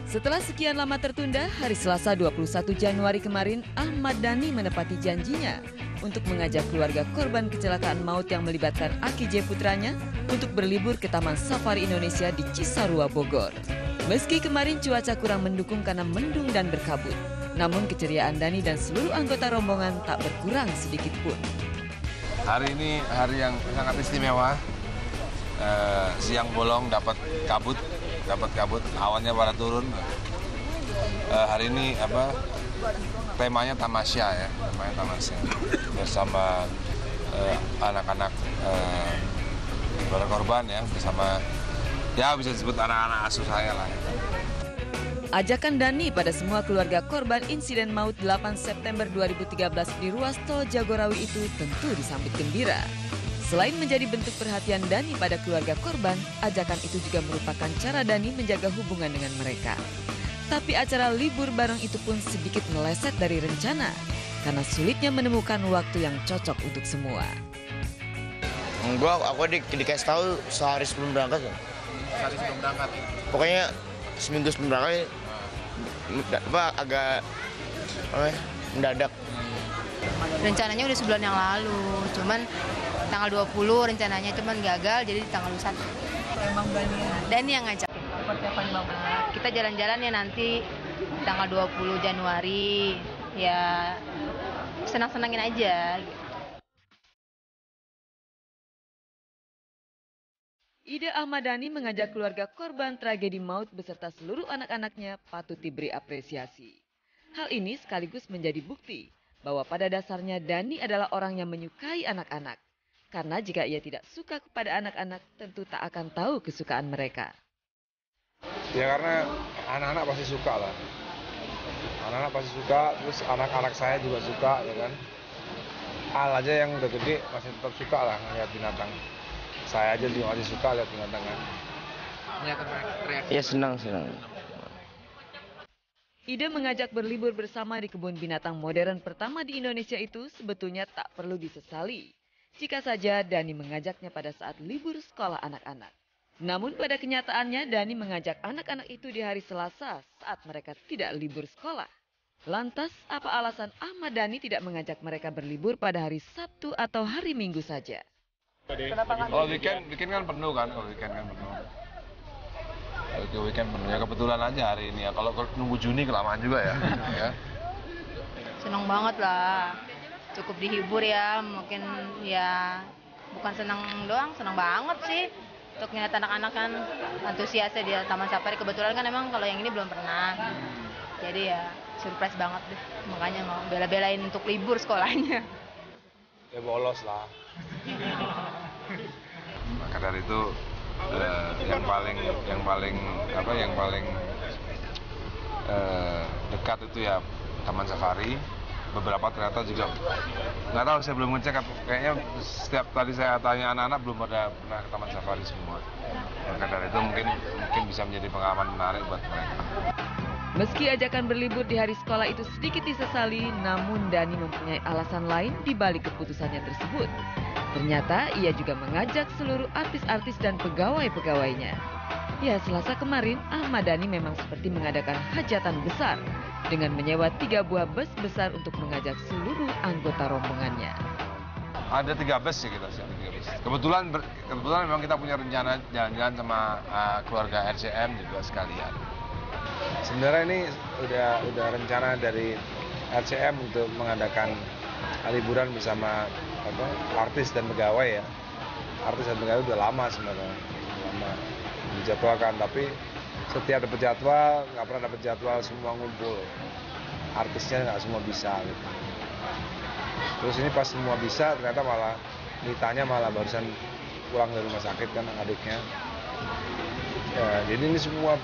Setelah sekian lama tertunda, hari Selasa 21 Januari kemarin, Ahmad Dhani menepati janjinya untuk mengajak keluarga korban kecelakaan maut yang melibatkan Aki J putranya untuk berlibur ke Taman Safari Indonesia di Cisarua, Bogor. Meski kemarin cuaca kurang mendukung karena mendung dan berkabut, namun keceriaan Dhani dan seluruh anggota rombongan tak berkurang sedikit pun. Hari ini hari yang sangat istimewa. Siang bolong dapat kabut, awannya pada turun. Hari ini temanya tamasya ya, bersama anak-anak keluarga korban ya, bersama ya bisa disebut anak-anak asuh saya lah. Ajakan Dhani pada semua keluarga korban insiden maut 8 September 2013 di ruas tol Jagorawi itu tentu disambut gembira. Selain menjadi bentuk perhatian Dhani pada keluarga korban, ajakan itu juga merupakan cara Dhani menjaga hubungan dengan mereka. Tapi acara libur bareng itu pun sedikit meleset dari rencana, karena sulitnya menemukan waktu yang cocok untuk semua. Aku dikasih tahu sehari sebelum berangkat. Sehari sebelum berangkat? Pokoknya seminggu sebelum berangkat agak mendadak. Rencananya udah sebulan yang lalu, cuman tanggal 20 rencananya, cuman gagal jadi di tanggal 1. Emang Dhani yang ngajak. Kita jalan-jalan ya nanti tanggal 20 Januari, ya senang-senangin aja. Ide Ahmad Dhani mengajak keluarga korban tragedi maut beserta seluruh anak-anaknya patut diberi apresiasi. Hal ini sekaligus menjadi bukti bahwa pada dasarnya Dhani adalah orang yang menyukai anak-anak. Karena jika ia tidak suka kepada anak-anak, tentu tak akan tahu kesukaan mereka. Ya karena anak-anak pasti suka lah. Anak-anak pasti suka, terus anak-anak saya juga suka ya kan. Al aja yang udah gede masih tetap suka lah ngeliat binatang. Saya aja juga masih suka lihat binatang kan. Ya senang. Ide mengajak berlibur bersama di kebun binatang modern pertama di Indonesia itu sebetulnya tak perlu disesali. Jika saja Dhani mengajaknya pada saat libur sekolah anak-anak. Namun pada kenyataannya Dhani mengajak anak-anak itu di hari Selasa saat mereka tidak libur sekolah. Lantas apa alasan Ahmad Dhani tidak mengajak mereka berlibur pada hari Sabtu atau hari Minggu saja? Kalau weekend kan penuh kan, kalau weekend kan penuh. Weekend penuh ya, kebetulan aja hari ini ya. Kalau nunggu Juni kelamaan juga ya. Ya. Senang banget lah, cukup dihibur ya, mungkin ya bukan senang doang, senang banget sih. Untuk ngeliat anak-anak kan antusiasnya di Taman Safari, kebetulan kan emang kalau yang ini belum pernah. Jadi ya surprise banget deh, makanya mau bela-belain untuk libur sekolahnya. Ya bolos lah. Maka dari itu yang paling dekat itu ya Taman Safari. Beberapa ternyata juga nggak tahu, saya belum ngecek, kayaknya setiap tadi saya tanya anak-anak belum pernah ke Taman Safari semua. Maka dari itu mungkin bisa menjadi pengalaman menarik buat mereka. Meski ajakan berlibur di hari sekolah itu sedikit disesali, namun Dhani mempunyai alasan lain di balik keputusannya tersebut. Ternyata ia juga mengajak seluruh artis-artis dan pegawai-pegawainya. Ya, Selasa kemarin Ahmad Dhani memang seperti mengadakan hajatan besar dengan menyewa 3 buah bus besar untuk mengajak seluruh anggota rombongannya. Ada 3 bus ya kita sih, 3 bus. Kebetulan memang kita punya rencana jalan-jalan sama keluarga RCM juga sekalian. Sebenarnya ini udah rencana dari RCM untuk mengadakan liburan bersama artis dan pegawai ya. Artis dan pegawai udah lama sebenarnya, dijadwalkan, tapi setiap dapat jadwal nggak pernah dapat jadwal semua ngumpul. Artisnya nggak semua bisa gitu. Terus ini pas semua bisa, ternyata malah Nitanya barusan pulang dari rumah sakit kan, adiknya. Ya, jadi ini semua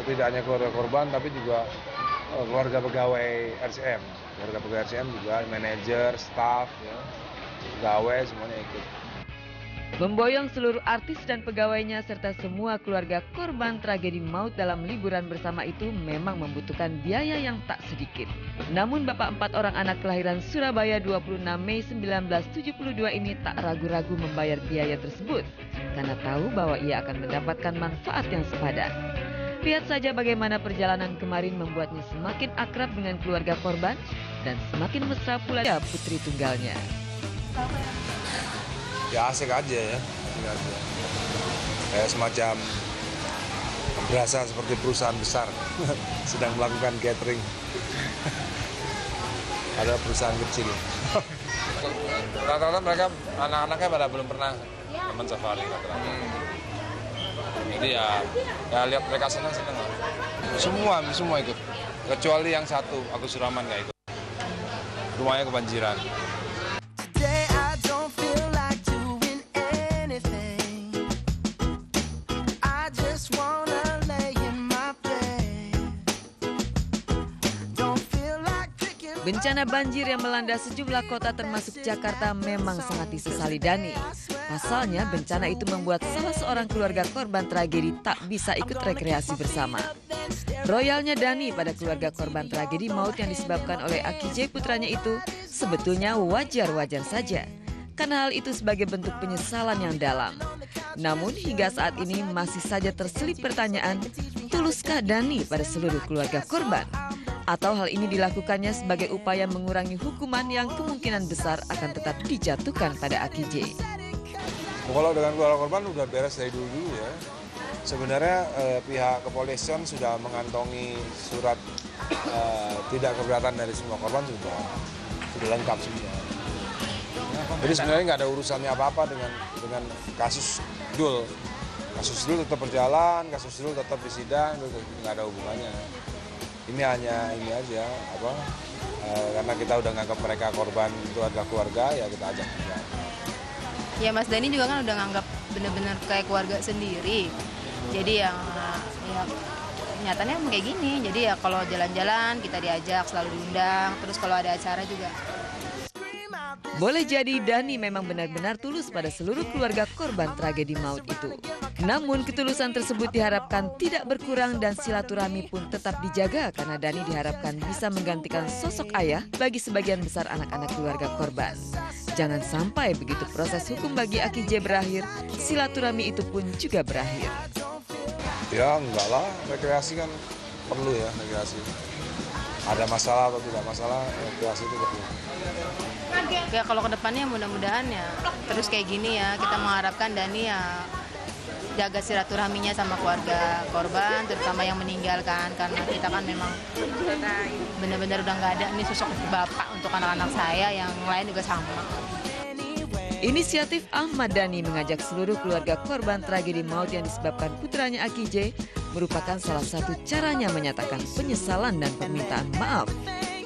tidak hanya keluarga korban tapi juga keluarga pegawai RCM. Keluarga pegawai RCM juga, manajer, staff, ya, pegawai semuanya ikut. Memboyong seluruh artis dan pegawainya serta semua keluarga korban tragedi maut dalam liburan bersama itu memang membutuhkan biaya yang tak sedikit. Namun bapak 4 orang anak kelahiran Surabaya 26 Mei 1972 ini tak ragu-ragu membayar biaya tersebut karena tahu bahwa ia akan mendapatkan manfaat yang sepadan. Lihat saja bagaimana perjalanan kemarin membuatnya semakin akrab dengan keluarga korban dan semakin mesra pula putri tunggalnya. Ya asik aja ya, asik aja. Kayak semacam berasa seperti perusahaan besar sedang melakukan catering. Ada perusahaan kecil. Rata-rata mereka anak-anaknya pada belum pernah teman safari rata-rata. Jadi ya lihat mereka senang-senang lah. Semua ikut. Kecuali yang satu, Agus Suraman nggak ikut. Rumahnya kebanjiran. Bencana banjir yang melanda sejumlah kota termasuk Jakarta memang sangat disesali Dani. Pasalnya bencana itu membuat salah seorang keluarga korban tragedi tak bisa ikut rekreasi bersama. Royalnya Dani pada keluarga korban tragedi maut yang disebabkan oleh Aki J putranya itu sebetulnya wajar-wajar saja. Karena hal itu sebagai bentuk penyesalan yang dalam. Namun hingga saat ini masih saja terselip pertanyaan, tuluskah Dani pada seluruh keluarga korban? Atau hal ini dilakukannya sebagai upaya mengurangi hukuman yang kemungkinan besar akan tetap dijatuhkan pada Aki J. Kalau dengan keluarga korban udah beres dari dulu ya. Sebenarnya pihak kepolisian sudah mengantongi surat tidak keberatan dari semua korban sudah lengkap semua. Jadi sebenarnya nggak ada urusannya apa-apa dengan kasus Dul. Kasus Dul tetap berjalan, kasus Dul tetap disidang, nggak ada hubungannya. Ini hanya ini aja karena kita udah nganggap mereka korban itu adalah keluarga ya kita ajak juga. Ya Mas Dani juga kan udah nganggap bener-bener kayak keluarga sendiri. Jadi ya nyatanya kayak gini. Jadi ya kalau jalan-jalan kita diajak, selalu diundang. Terus kalau ada acara juga. Boleh jadi Dani memang benar-benar tulus pada seluruh keluarga korban tragedi maut itu. Namun ketulusan tersebut diharapkan tidak berkurang dan silaturahmi pun tetap dijaga karena Dani diharapkan bisa menggantikan sosok ayah bagi sebagian besar anak-anak keluarga korban. Jangan sampai begitu proses hukum bagi Aki J berakhir, silaturahmi itu pun juga berakhir. Ya enggak lah, rekreasi kan perlu ya, rekreasi. Ada masalah atau tidak masalah, rekreasi itu perlu. Ya kalau kedepannya mudah-mudahan ya terus kayak gini ya, kita mengharapkan Dani ya jaga silaturahminya sama keluarga korban, terutama yang meninggalkan, karena kita kan memang benar-benar udah nggak ada ini sosok bapak untuk anak-anak saya, yang lain juga sama. Inisiatif Ahmad Dhani mengajak seluruh keluarga korban tragedi maut yang disebabkan putranya Aki J merupakan salah satu caranya menyatakan penyesalan dan permintaan maaf.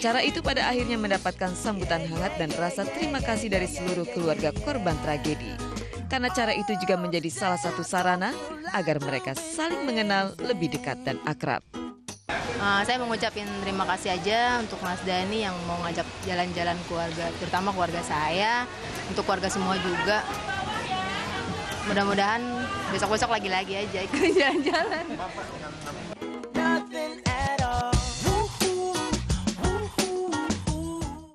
Cara itu pada akhirnya mendapatkan sambutan hangat dan rasa terima kasih dari seluruh keluarga korban tragedi. Karena cara itu juga menjadi salah satu sarana agar mereka saling mengenal lebih dekat dan akrab. Saya mengucapkan terima kasih aja untuk Mas Dhani yang mau ngajak jalan-jalan keluarga, terutama keluarga saya, untuk keluarga semua juga. Mudah-mudahan besok-besok lagi-lagi aja ikut jalan-jalan.